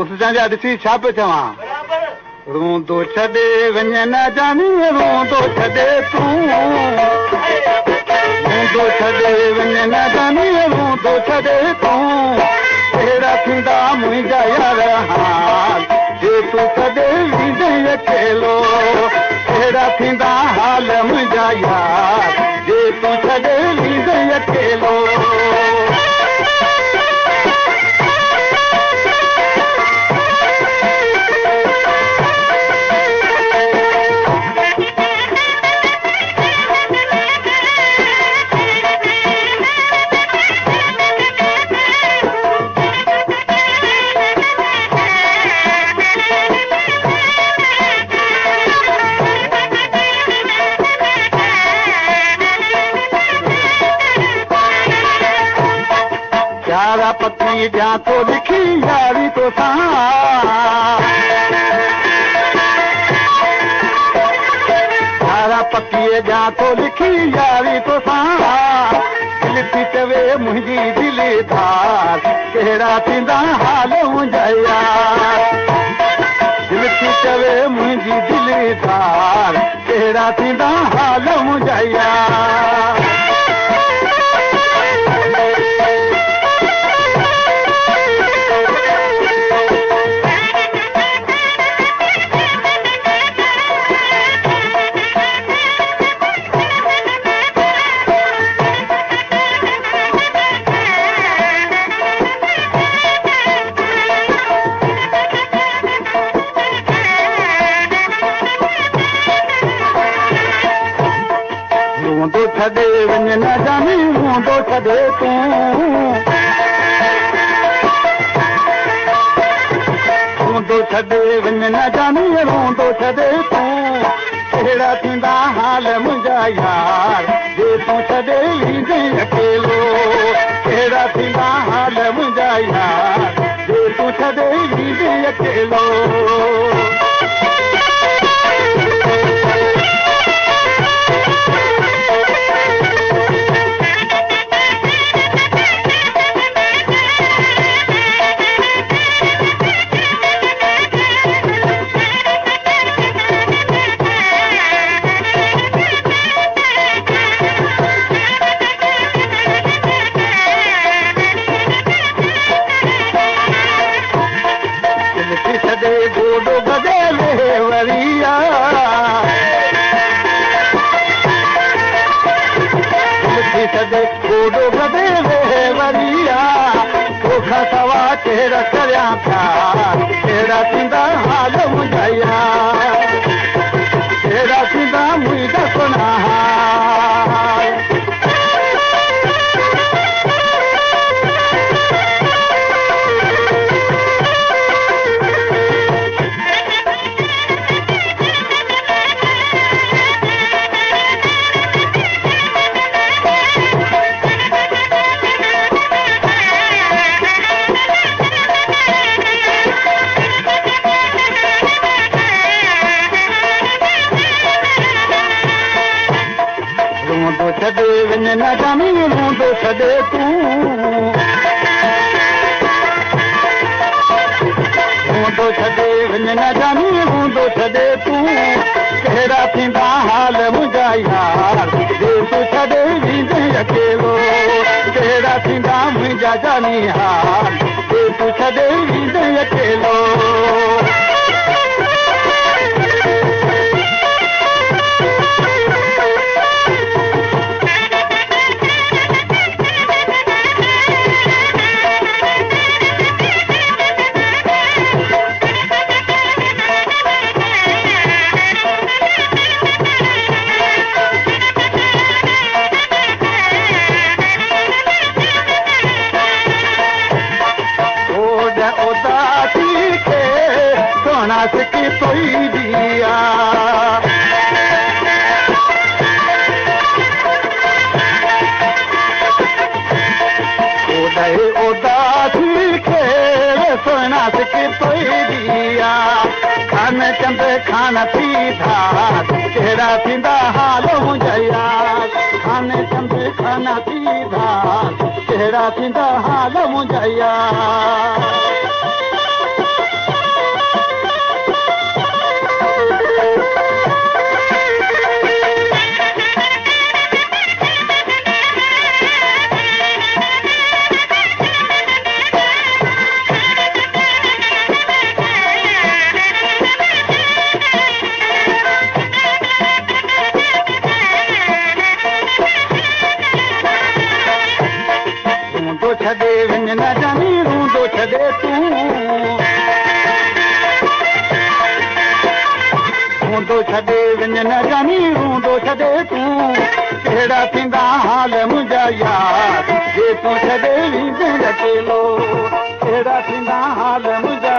तुंहिंजा ॾिसी छा पियो चवां रूंदो छॾे वञे न जानी रूंदो छॾे तूं रूंदो छॾे वञे न जानी रूंदो छॾे तूं अहिड़ा थींदा मुंहिंजा यार हाल जे तूं छॾे वेंदे अकेलो अहिड़ा थींदा हाल मुंहिंजा यार जे तूं छॾे वेंदे अकेलो पत्नी जा तो लिखी यारी तो सारा पकीअ जा तो लिखी यारी तो दिल थी चवे मुंहिंजी दिली धार कहिड़ा थींदा हाल मुंहिंजा यार दिल थी चवे मुंहिंजी दिली धार कहिड़ा थींदा हाल मुंहिंजा यार छॾे वञे न जानी रूंदो छॾे तूं रूंदो छॾे वञे न जानी रूंदो छॾे तूं अहिड़ा थींदा हाल मुंहिंजा यार जे तूं छॾे वेंदे अकेलो अहिड़ा थींदा हाल मुंहिंजा यार जे तूं छॾे वेंदे अकेलो गोडो बदले वरिया छॾे गोडो बदले वरिया तोखां सवा कहिड़ा करियां पिया कहिड़ा थींदा हाल मुंहिंजा यार कहिड़ा थींदा मुंहिंजा सुना छॾे वञे न जानी रूंदो छॾे तूं रूंदो छॾे वञे न जानी रूंदो छॾे तूं कहिड़ा थींदा हाल मुंहिंजा यार जे तूं छॾे वेंदे अकेलो कहिड़ा थींदा मुंहिंजा जानी हाल जे तूं छॾे वेंदे अकेलो की तोई दिया उदासी खेल सोना की तोई दिया खान चंद खान पीधा कहिड़ा थींदा हाल मुंहिंजा यार खान चंद खान पीधा कहिड़ा थींदा हाल मुंहिंजा यार रूंदो छॾे वञ न जानी रूंदो छॾे तूं कहिड़ा थींदा हाल मुंहिंजा यार जे तूं छॾे वेंदे अकेलो कहिड़ा थींदा हाल मुंहिंजा